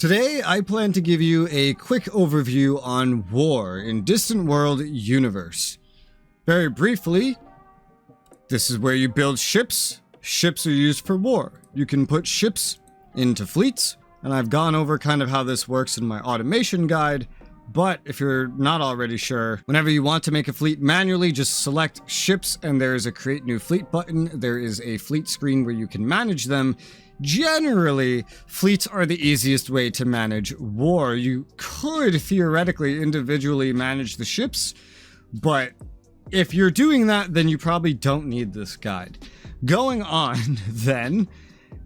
Today, I plan to give you a quick overview on war in Distant World universe. Very briefly, this is where you build ships. Ships are used for war. You can put ships into fleets, and I've gone over kind of how this works in my automation guide. But if you're not already sure, whenever you want to make a fleet manually, just select ships and there is a create new fleet button. There is a fleet screen where you can manage them. Generally, fleets are the easiest way to manage war. You could theoretically individually manage the ships, but if you're doing that, then you probably don't need this guide. Going on then,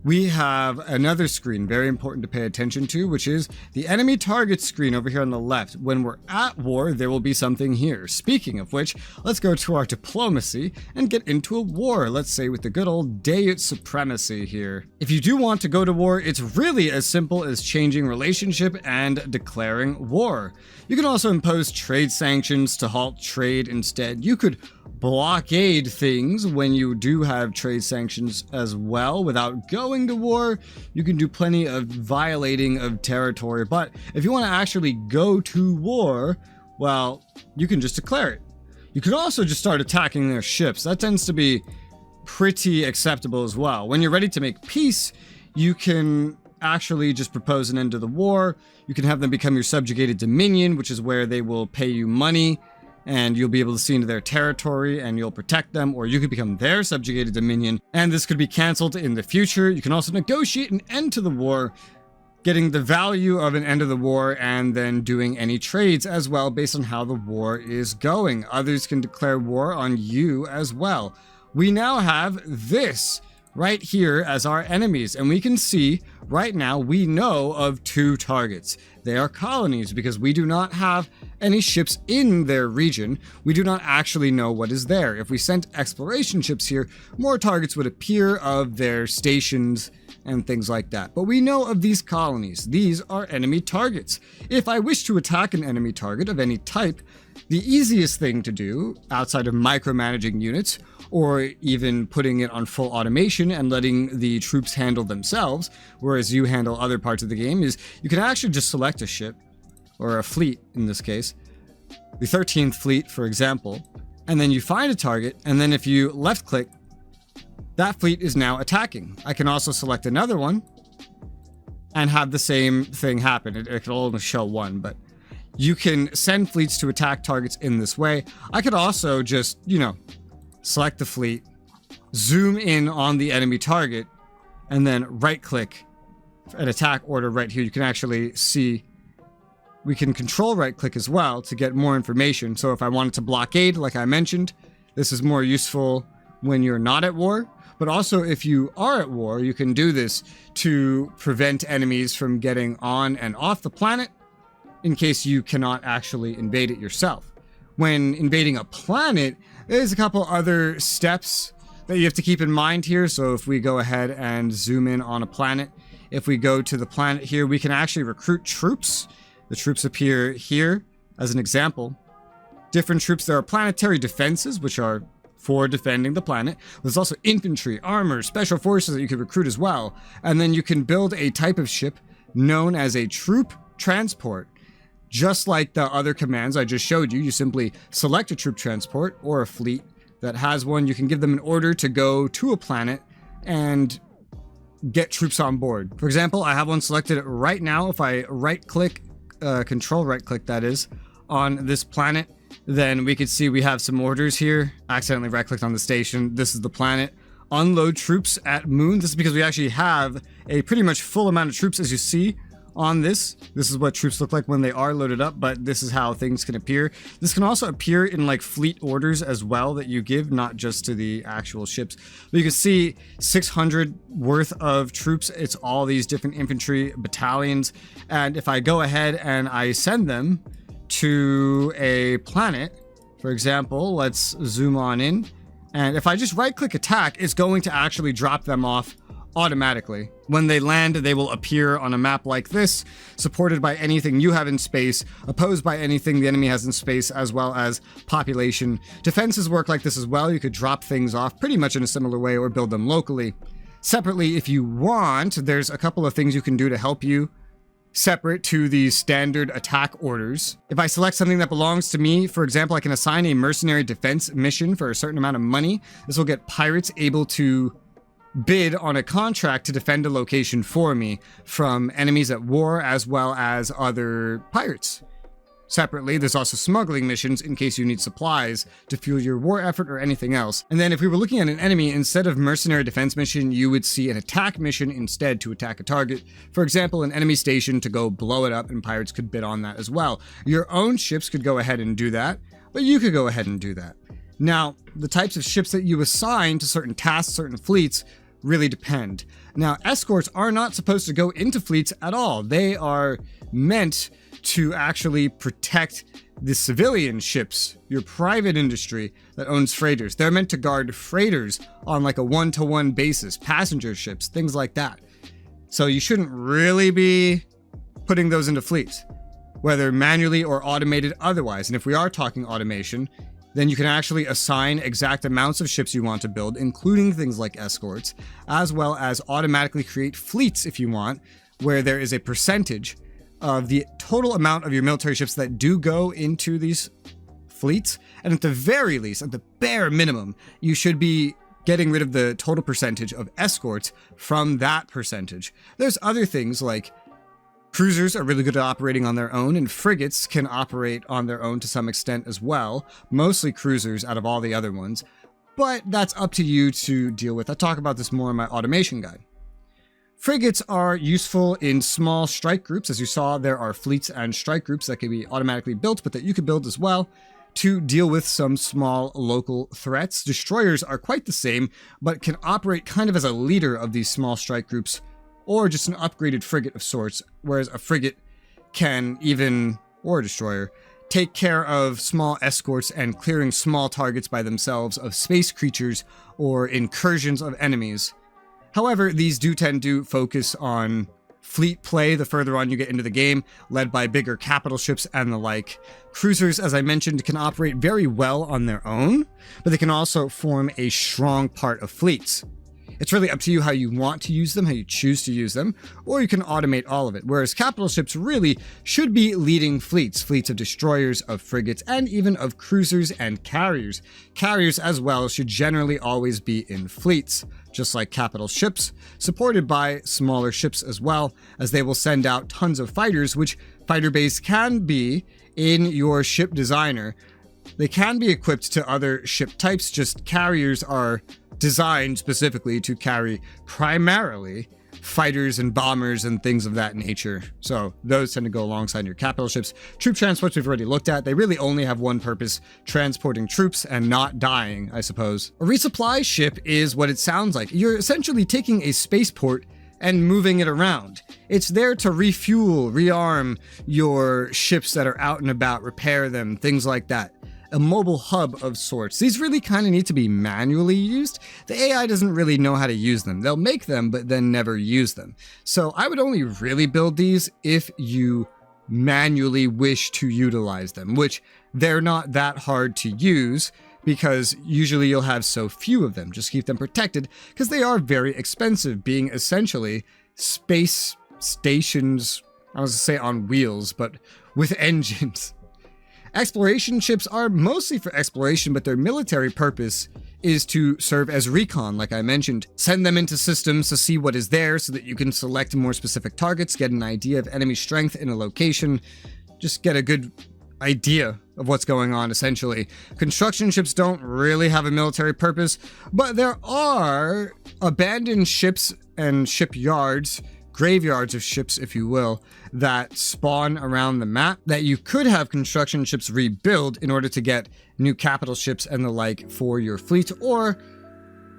we have another screen very important to pay attention to, which is the enemy target screen over here on the left. When we're at war, there will be something here. Speaking of which, let's go to our diplomacy and get into a war, let's say with the good old Deut supremacy here. If you do want to go to war, it's really as simple as changing relationship and declaring war. You can also impose trade sanctions to halt trade instead. You could blockade things when you do have trade sanctions as well without going to war. You can do plenty of violating of territory, but if you want to actually go to war, well, you can just declare it. You could also just start attacking their ships. That tends to be pretty acceptable as well. When you're ready to make peace, you can actually just propose an end to the war. You can have them become your subjugated dominion, which is where they will pay you money and you'll be able to see into their territory and you'll protect them, or you could become their subjugated dominion, and this could be cancelled in the future. You can also negotiate an end to the war, getting the value of an end of the war and then doing any trades as well based on how the war is going. Others can declare war on you as well. We now have this right here as our enemies, and we can see right now we know of two targets. They are colonies because we do not have any ships in their region. We do not actually know what is there. If we sent exploration ships here, more targets would appear of their stations and things like that. But we know of these colonies. These are enemy targets. If I wish to attack an enemy target of any type, the easiest thing to do, outside of micromanaging units, or even putting it on full automation and letting the troops handle themselves, whereas you handle other parts of the game, is you can actually just select a ship, or a fleet in this case, the 13th fleet, for example, and then you find a target, and then if you left click, that fleet is now attacking. I can also select another one and have the same thing happen. It can only show one, but you can send fleets to attack targets in this way. I could also just, select the fleet, zoom in on the enemy target, and then right click an attack order right here. You can actually see, we can control right click as well to get more information. So if I wanted to blockade, like I mentioned, this is more useful when you're not at war. But also if you are at war, you can do this to prevent enemies from getting on and off the planet in case you cannot actually invade it yourself. When invading a planet, there's a couple other steps that you have to keep in mind here. So if we go ahead and zoom in on a planet, if we go to the planet here, we can actually recruit troops. The troops appear here as an example. Different troops, there are planetary defenses, which are for defending the planet. There's also infantry, armor, special forces that you can recruit as well. And then you can build a type of ship known as a troop transport. Just like the other commands I just showed you, you simply select a troop transport or a fleet that has one. You can give them an order to go to a planet and get troops on board. For example, I have one selected right now. If I right-click, control right-click that is, on this planet, then we could see we have some orders here. I accidentally right-clicked on the station. This is the planet. Unload troops at Moon. This is because we actually have a pretty much full amount of troops, as you see on this. This is what troops look like when they are loaded up, but this is how things can appear. This can also appear in like fleet orders as well that you give, not just to the actual ships. But you can see 600 worth of troops. It's all these different infantry battalions. And if I go ahead and I send them to a planet, for example, let's zoom on in. And if I just right click attack, it's going to actually drop them off automatically. When they land, they will appear on a map like this, supported by anything you have in space, opposed by anything the enemy has in space, as well as population. Defenses work like this as well. You could drop things off pretty much in a similar way or build them locally. Separately, if you want, there's a couple of things you can do to help you separate to the standard attack orders. If I select something that belongs to me, for example, I can assign a mercenary defense mission for a certain amount of money. This will get pirates able to bid on a contract to defend a location for me from enemies at war as well as other pirates. Separately, there's also smuggling missions in case you need supplies to fuel your war effort or anything else. And then if we were looking at an enemy, instead of mercenary defense mission, you would see an attack mission instead to attack a target. For example, an enemy station to go blow it up, and pirates could bid on that as well. Your own ships could go ahead and do that, but you could go ahead and do that. Now, the types of ships that you assign to certain tasks, certain fleets, really depend. Now, escorts are not supposed to go into fleets at all. They are meant to actually protect the civilian ships, your private industry that owns freighters. They're meant to guard freighters on like a one-to-one basis, passenger ships, things like that. So you shouldn't really be putting those into fleets, whether manually or automated otherwise. And if we are talking automation, then you can actually assign exact amounts of ships you want to build, including things like escorts, as well as automatically create fleets if you want, where there is a percentage of the total amount of your military ships that do go into these fleets. And at the very least, at the bare minimum, you should be getting rid of the total percentage of escorts from that percentage. There's other things like cruisers are really good at operating on their own, and frigates can operate on their own to some extent as well. Mostly cruisers out of all the other ones, but that's up to you to deal with. I'll talk about this more in my automation guide. Frigates are useful in small strike groups. As you saw, there are fleets and strike groups that can be automatically built, but that you could build as well to deal with some small local threats. Destroyers are quite the same, but can operate kind of as a leader of these small strike groups, or just an upgraded frigate of sorts, whereas a frigate can even, or a destroyer, take care of small escorts and clearing small targets by themselves of space creatures or incursions of enemies. However, these do tend to focus on fleet play the further on you get into the game, led by bigger capital ships and the like. Cruisers, as I mentioned, can operate very well on their own, but they can also form a strong part of fleets. It's really up to you how you want to use them, how you choose to use them, or you can automate all of it. Whereas capital ships really should be leading fleets, fleets of destroyers, of frigates, and even of cruisers and carriers. Carriers as well should generally always be in fleets, just like capital ships, supported by smaller ships as well, as they will send out tons of fighters, which fighter base can be in your ship designer. They can be equipped to other ship types, just carriers are designed specifically to carry primarily fighters and bombers and things of that nature. So those tend to go alongside your capital ships. Troop transports we've already looked at. They really only have one purpose, transporting troops and not dying, I suppose. A resupply ship is what it sounds like. You're essentially taking a spaceport and moving it around. It's there to refuel, rearm your ships that are out and about, repair them, things like that. A mobile hub of sorts. These really kind of need to be manually used. The AI doesn't really know how to use them. They'll make them, but then never use them. So I would only really build these if you manually wish to utilize them, which they're not that hard to use because usually you'll have so few of them. Just keep them protected because they are very expensive, being essentially space stations, I was going to say on wheels, but with engines. Exploration ships are mostly for exploration, but their military purpose is to serve as recon, like I mentioned. Send them into systems to see what is there so that you can select more specific targets, get an idea of enemy strength in a location, just get a good idea of what's going on, essentially. Construction ships don't really have a military purpose, but there are abandoned ships and shipyards, graveyards of ships, if you will, that spawn around the map that you could have construction ships rebuild in order to get new capital ships and the like for your fleet, or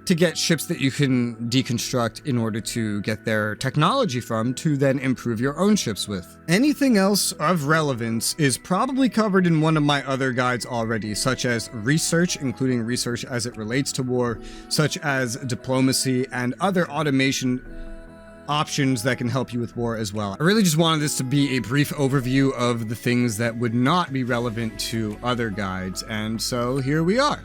to get ships that you can deconstruct in order to get their technology from to then improve your own ships with. Anything else of relevance is probably covered in one of my other guides already, such as research, including research as it relates to war, such as diplomacy and other automation options that can help you with war as well. I really just wanted this to be a brief overview of the things that would not be relevant to other guides, and so here we are.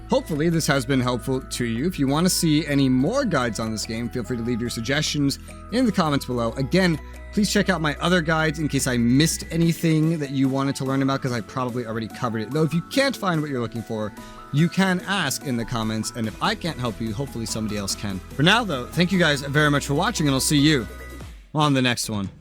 Hopefully this has been helpful to you. If you want to see any more guides on this game, feel free to leave your suggestions in the comments below. Again, please check out my other guides in case I missed anything that you wanted to learn about, because I probably already covered it. Though if you can't find what you're looking for, you can ask in the comments, and if I can't help you, hopefully somebody else can. For now though, thank you guys very much for watching, and I'll see you on the next one.